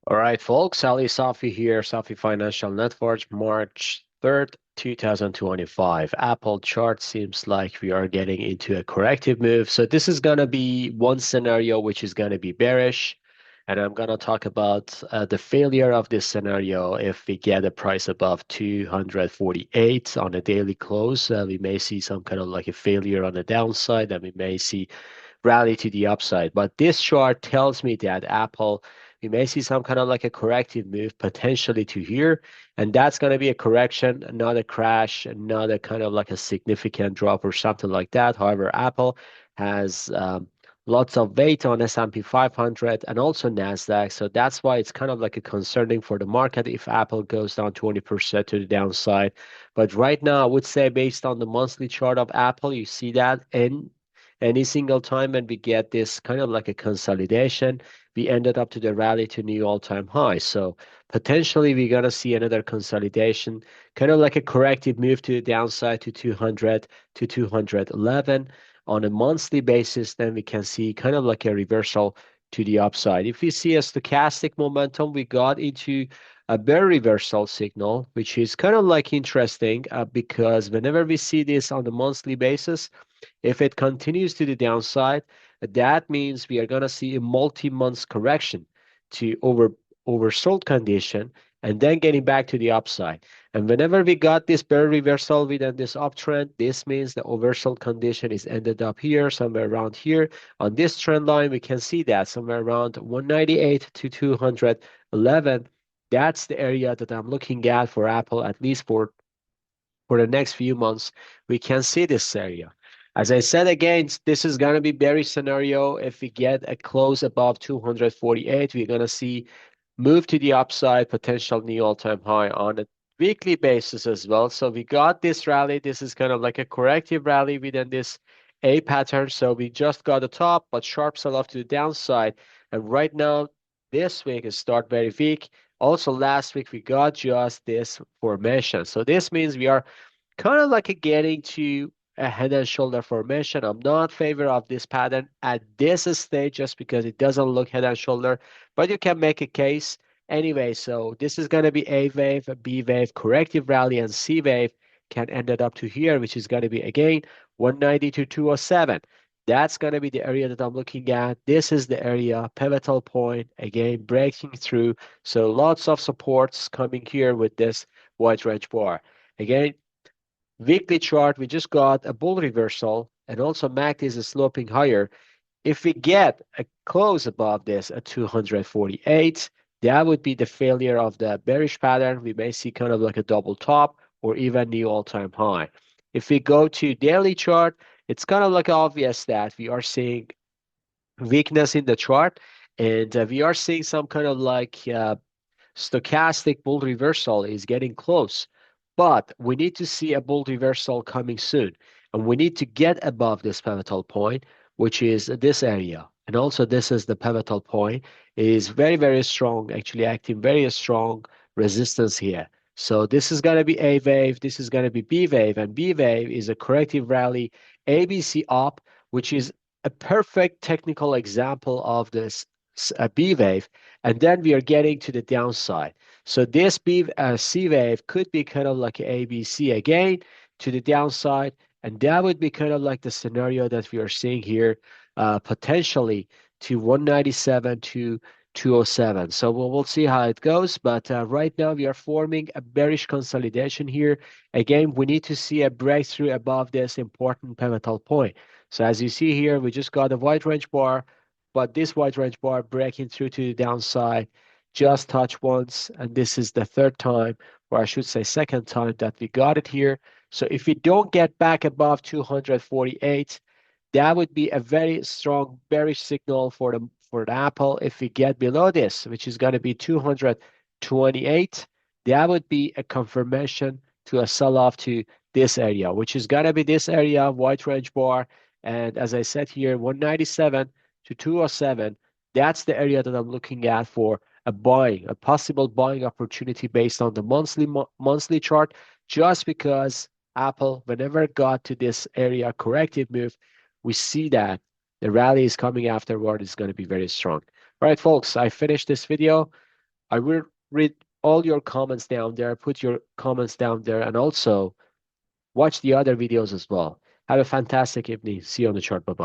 All right, folks. Ali Safi here, Safi Financial Network, March 3rd, 2025. Apple chart seems like we are getting into a corrective move. So this is going to be one scenario which is going to be bearish. And I'm going to talk about the failure of this scenario. If we get a price above 248 on a daily close, we may see some kind of like a failure on the downside, and we may see rally to the upside. But this chart tells me that Apple, we may see some kind of like a corrective move potentially to here, and that's going to be a correction, not a crash, not a kind of like a significant drop or something like that. However, Apple has lots of weight on S&P 500 and also Nasdaq, so that's why it's kind of like a concerning for the market if Apple goes down 20% to the downside. But right now, I would say based on the monthly chart of Apple, you see that in any single time when we get this kind of like a consolidation, we ended up to the rally to new all-time high. So potentially we're gonna see another consolidation, kind of like a corrective move to the downside to 200 to 211 on a monthly basis. Then we can see kind of like a reversal to the upside. If we see a stochastic momentum, we got into a bear reversal signal, which is kind of like interesting because whenever we see this on a monthly basis, if it continues to the downside, that means we are going to see a multi-month correction to oversold condition and then getting back to the upside. And whenever we got this bear reversal within this uptrend, this means the oversold condition is ended up here, somewhere around here. On this trend line, we can see that somewhere around 198 to 211. That's the area that I'm looking at for Apple, at least for the next few months. We can see this area. As I said again, this is going to be bearish scenario. If we get a close above 248, we're going to see move to the upside, potential new all-time high on a weekly basis as well. So we got this rally. This is kind of like a corrective rally within this A pattern. So we just got a top, but sharp sell-off to the downside. And right now, this week is start very weak. Also, last week we got just this formation. So this means we are kind of like a getting to a head and shoulder formation. I'm not favor of this pattern at this stage just because it doesn't look head and shoulder, but you can make a case anyway. So this is going to be A wave, a B wave, corrective rally, and C wave can end it up to here, which is going to be again 190 to 207. That's going to be the area that I'm looking at. This is the area, pivotal point, again, breaking through. So lots of supports coming here with this wide range bar. Again, weekly chart, we just got a bull reversal, and also MACD is sloping higher. If we get a close above this at 248, that would be the failure of the bearish pattern. We may see kind of like a double top or even new all-time high. If we go to daily chart, it's kind of like obvious that we are seeing weakness in the chart, and we are seeing some kind of like stochastic bull reversal is getting close, but we need to see a bull reversal coming soon. And we need to get above this pivotal point, which is this area. And also this is the pivotal point. It is very, very strong, actually acting very strong resistance here. So this is going to be A wave, this is going to be B wave, and B wave is a corrective rally, ABC up, which is a perfect technical example of this B wave, and then we are getting to the downside. So this C wave could be kind of like ABC again to the downside, and that would be kind of like the scenario that we are seeing here, potentially to 197 to 207. So we'll see how it goes, but right now we are forming a bearish consolidation here. Again, we need to see a breakthrough above this important pivotal point. So as you see here, we just got a wide range bar, but this wide range bar breaking through to the downside just touched once, and this is the third time, or I should say second time that we got it here. So if we don't get back above 248, that would be a very strong bearish signal for the Apple. If we get below this, which is going to be 228, that would be a confirmation to a sell-off to this area, which is going to be this area, wide range bar. And as I said here, 197 to 207, that's the area that I'm looking at for a possible buying opportunity based on the monthly chart, just because Apple, whenever it got to this area corrective move, we see that the rally is coming afterward is going to be very strong. All right, folks, I finished this video. I will read all your comments down there, put your comments down there, and also watch the other videos as well. Have a fantastic evening. See you on the chart. Bye bye.